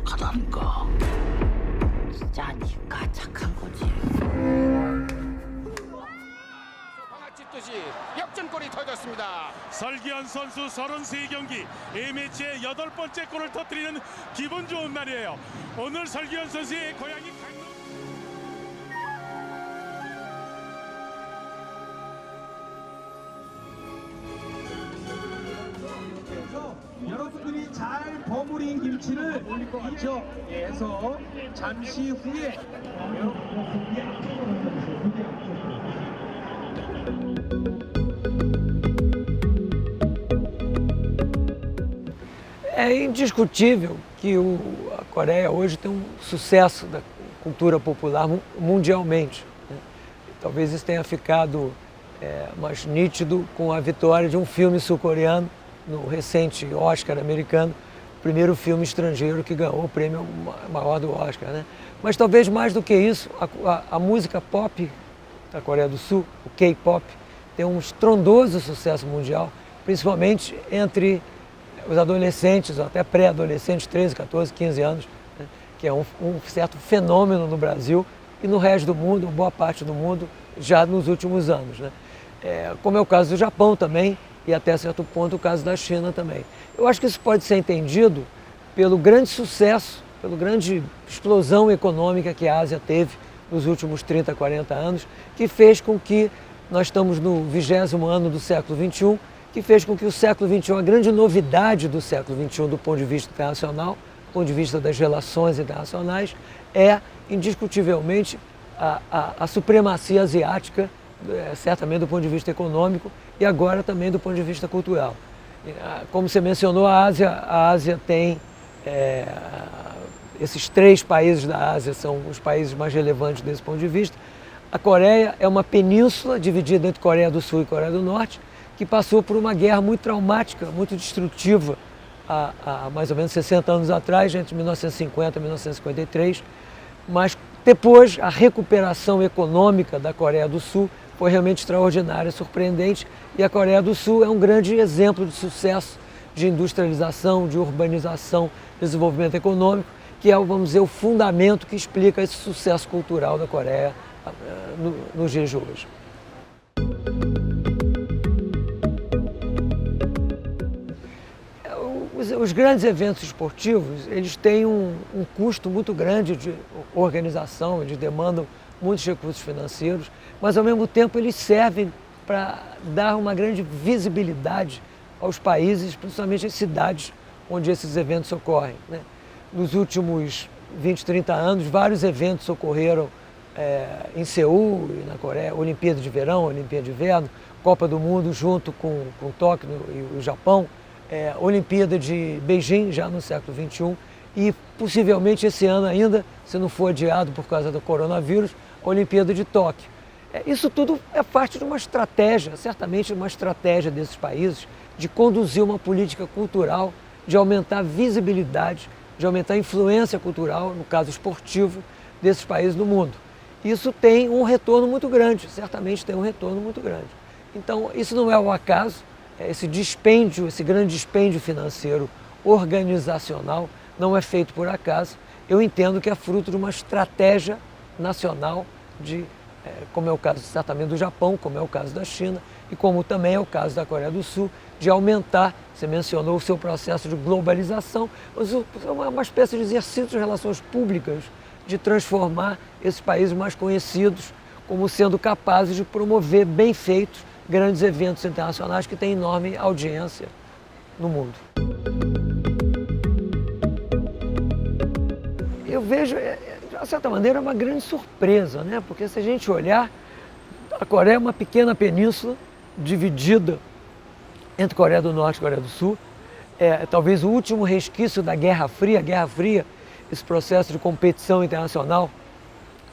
착하다는 거. 진짜 니가 착한 거지. 방아찌듯이 역전골이 터졌습니다. 설기현 선수 33경기 A매치의 8번째 골을 터뜨리는 기분 좋은 날이에요. 오늘 설기현 선수의 고향이 강릉. 여러분들이 잘 버무린 김치를 올릴 것 같죠? 그래서 잠시 후에 É indiscutível que a Coreia hoje tem um sucesso da cultura popular mundialmente, né? Talvez isso tenha ficado mais nítido com a vitória de um filme sul-coreano no recente Oscar americano, o primeiro filme estrangeiro que ganhou o prêmio maior do Oscar, né? Mas talvez mais do que isso, a música pop da Coreia do Sul, o K-pop, tem um estrondoso sucesso mundial, principalmente entre os adolescentes, ou até pré-adolescentes, 13, 14, 15 anos, né? Que é um certo fenômeno no Brasil e no resto do mundo, boa parte do mundo, já nos últimos anos, né? Como é o caso do Japão também, e até certo ponto o caso da China também. Eu acho que isso pode ser entendido pelo grande sucesso, pela grande explosão econômica que a Ásia teve nos últimos 30, 40 anos, que fez com que nós estamos no 20º ano do século XXI, que fez com que o século XXI, a grande novidade do século XXI do ponto de vista internacional, do ponto de vista das relações internacionais, é indiscutivelmente a supremacia asiática, certamente do ponto de vista econômico e agora também do ponto de vista cultural. Como você mencionou, a Ásia tem, esses 3 países da Ásia são os países mais relevantes desse ponto de vista. A Coreia é uma península dividida entre Coreia do Sul e Coreia do Norte, que passou por uma guerra muito traumática, muito destrutiva, há mais ou menos 60 anos atrás, entre 1950 e 1953, mas depois a recuperação econômica da Coreia do Sul foi realmente extraordinária, surpreendente, e a Coreia do Sul é um grande exemplo de sucesso de industrialização, de urbanização, desenvolvimento econômico, que é, vamos dizer, o fundamento que explica esse sucesso cultural da Coreia nos dias de hoje. Os grandes eventos esportivos, eles têm um custo muito grande de organização, eles demandam muitos recursos financeiros, mas ao mesmo tempo eles servem para dar uma grande visibilidade aos países, principalmente às cidades onde esses eventos ocorrem, né? Nos últimos 20, 30 anos, vários eventos ocorreram em Seul e na Coreia, Olimpíada de Verão, Olimpíada de Inverno, Copa do Mundo junto com Tóquio e o Japão, Olimpíada de Beijing, já no século XXI, e possivelmente esse ano ainda, se não for adiado por causa do coronavírus, a Olimpíada de Tóquio. Isso tudo é parte de uma estratégia, certamente uma estratégia desses países, de conduzir uma política cultural, de aumentar a visibilidade, de aumentar a influência cultural, no caso esportivo, desses países no mundo. Isso tem um retorno muito grande, certamente tem um retorno muito grande. Então, isso não é o acaso, esse dispêndio, esse grande dispêndio financeiro organizacional não é feito por acaso. Eu entendo que é fruto de uma estratégia nacional, como é o caso certamente do Japão, como é o caso da China e como também é o caso da Coreia do Sul, de aumentar, você mencionou o seu processo de globalização, uma espécie de exercício de relações públicas, de transformar esses países mais conhecidos como sendo capazes de promover bem feitos grandes eventos internacionais que têm enorme audiência no mundo. Eu vejo, de certa maneira, uma grande surpresa, né? Porque se a gente olhar, a Coreia é uma pequena península dividida entre Coreia do Norte e Coreia do Sul. Talvez o último resquício da Guerra Fria, esse processo de competição internacional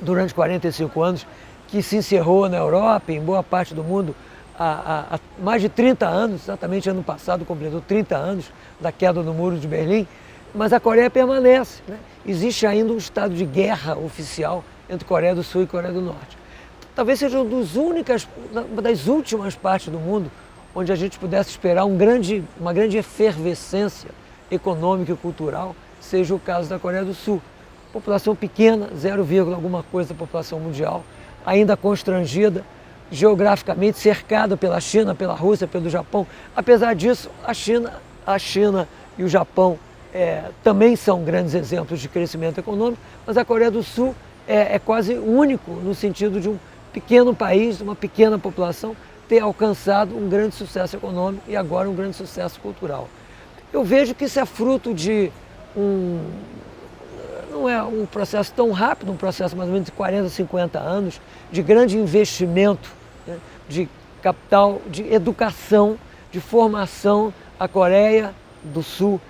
durante 45 anos, que se encerrou na Europa e em boa parte do mundo há mais de 30 anos, exatamente ano passado completou 30 anos da queda do Muro de Berlim, mas a Coreia permanece, né? Existe ainda um estado de guerra oficial entre Coreia do Sul e Coreia do Norte. Talvez seja uma das últimas partes do mundo onde a gente pudesse esperar uma grande efervescência econômica e cultural seja o caso da Coreia do Sul. População pequena, 0, alguma coisa da população mundial, ainda constrangida, geograficamente cercada pela China, pela Rússia, pelo Japão. Apesar disso, a China e o Japão também são grandes exemplos de crescimento econômico, mas a Coreia do Sul é quase único no sentido de um pequeno país, uma pequena população, ter alcançado um grande sucesso econômico e agora um grande sucesso cultural. Eu vejo que isso é fruto de não é um processo tão rápido, um processo mais ou menos de 40, 50 anos, de grande investimento, né, de capital, de educação, de formação. A Coreia do Sul,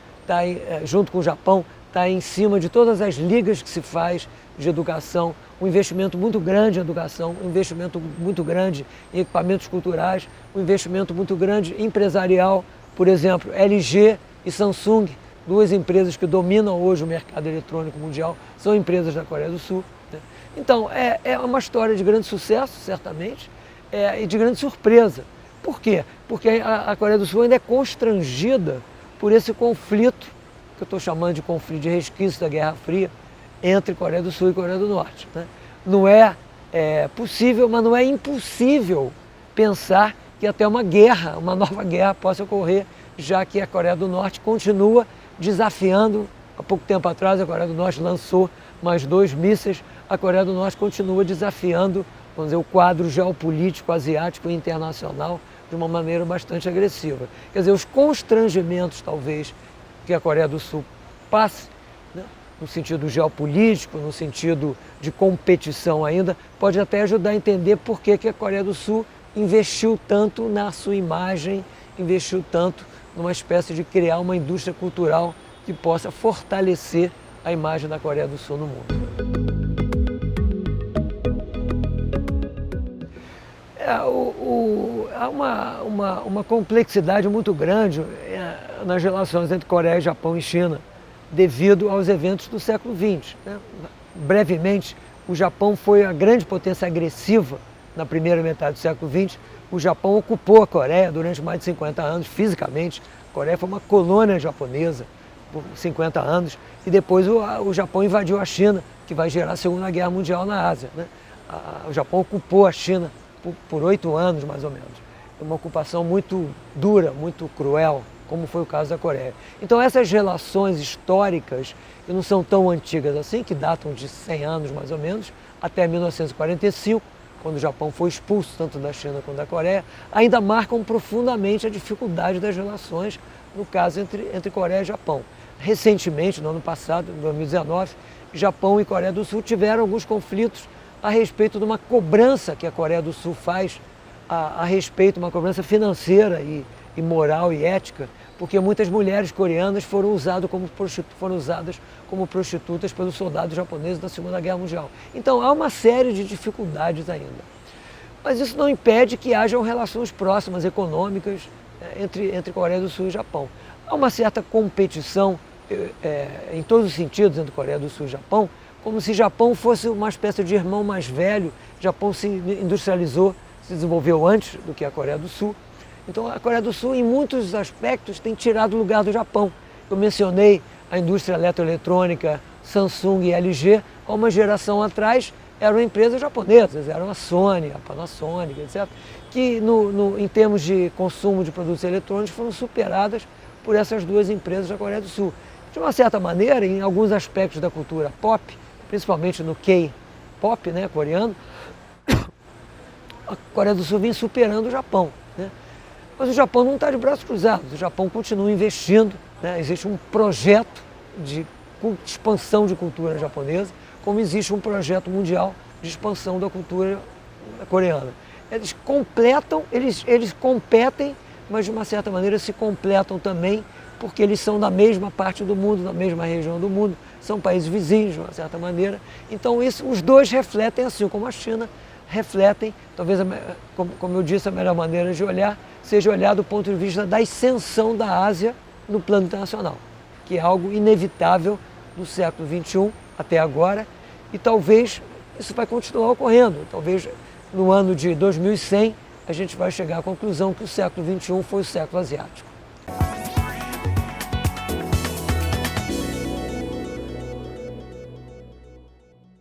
junto com o Japão, está em cima de todas as ligas que se faz de educação, um investimento muito grande em educação, um investimento muito grande em equipamentos culturais, um investimento muito grande empresarial. Por exemplo, LG e Samsung, duas empresas que dominam hoje o mercado eletrônico mundial, são empresas da Coreia do Sul, né? Então, é uma história de grande sucesso, certamente, e de grande surpresa. Por quê? Porque a Coreia do Sul ainda é constrangida por esse conflito, que eu estou chamando de conflito de resquício da Guerra Fria, entre Coreia do Sul e Coreia do Norte, né? Não é possível, mas não é impossível pensar que até uma nova guerra possa ocorrer, já que a Coreia do Norte continua desafiando. Há pouco tempo atrás a Coreia do Norte lançou mais 2 mísseis, a Coreia do Norte continua desafiando, vamos dizer, o quadro geopolítico asiático e internacional de uma maneira bastante agressiva. Quer dizer, os constrangimentos talvez que a Coreia do Sul passe, né, no sentido geopolítico, no sentido de competição ainda, pode até ajudar a entender por que a Coreia do Sul investiu tanto na sua imagem, investiu tanto numa espécie de criar uma indústria cultural que possa fortalecer a imagem da Coreia do Sul no mundo. Há uma complexidade muito grande nas relações entre Coreia, Japão e China, devido aos eventos do século XX, né? Brevemente, o Japão foi a grande potência agressiva na primeira metade do século XX. O Japão ocupou a Coreia durante mais de 50 anos, fisicamente. A Coreia foi uma colônia japonesa por 50 anos. E depois o Japão invadiu a China, que vai gerar a Segunda Guerra Mundial na Ásia, né? O Japão ocupou a China por 8 anos, mais ou menos. Uma ocupação muito dura, muito cruel, como foi o caso da Coreia. Então essas relações históricas, que não são tão antigas assim, que datam de 100 anos mais ou menos, até 1945, quando o Japão foi expulso tanto da China quanto da Coreia, ainda marcam profundamente a dificuldade das relações, no caso entre Coreia e Japão. Recentemente, no ano passado, em 2019, Japão e Coreia do Sul tiveram alguns conflitos a respeito de uma cobrança que a Coreia do Sul faz a respeito, uma cobrança financeira e moral e ética, porque muitas mulheres coreanas foram usadas como prostitutas pelos soldados japoneses da Segunda Guerra Mundial. Então há uma série de dificuldades ainda. Mas isso não impede que hajam relações próximas, econômicas, entre Coreia do Sul e Japão. Há uma certa competição em todos os sentidos entre Coreia do Sul e Japão, como se Japão fosse uma espécie de irmão mais velho. Japão se industrializou, se desenvolveu antes do que a Coreia do Sul. Então a Coreia do Sul, em muitos aspectos, tem tirado o lugar do Japão. Eu mencionei a indústria eletroeletrônica, Samsung e LG, há uma geração atrás eram empresas japonesas, eram a Sony, a Panasonic, etc., que em termos de consumo de produtos eletrônicos foram superadas por essas duas empresas da Coreia do Sul. De uma certa maneira, em alguns aspectos da cultura pop, principalmente no K-pop, né, coreano, a Coreia do Sul vem superando o Japão, né? Mas o Japão não está de braços cruzados, o Japão continua investindo, né? Existe um projeto de expansão de cultura japonesa, como existe um projeto mundial de expansão da cultura coreana. Eles competem, mas de uma certa maneira se completam também, porque eles são da mesma parte do mundo, da mesma região do mundo, são países vizinhos de uma certa maneira. Então os dois refletem, assim como a China, refletem, talvez, como eu disse, a melhor maneira de olhar seja olhar do ponto de vista da ascensão da Ásia no plano internacional, que é algo inevitável do século XXI até agora, e talvez isso vai continuar ocorrendo. Talvez no ano de 2100 a gente vai chegar à conclusão que o século XXI foi o século asiático.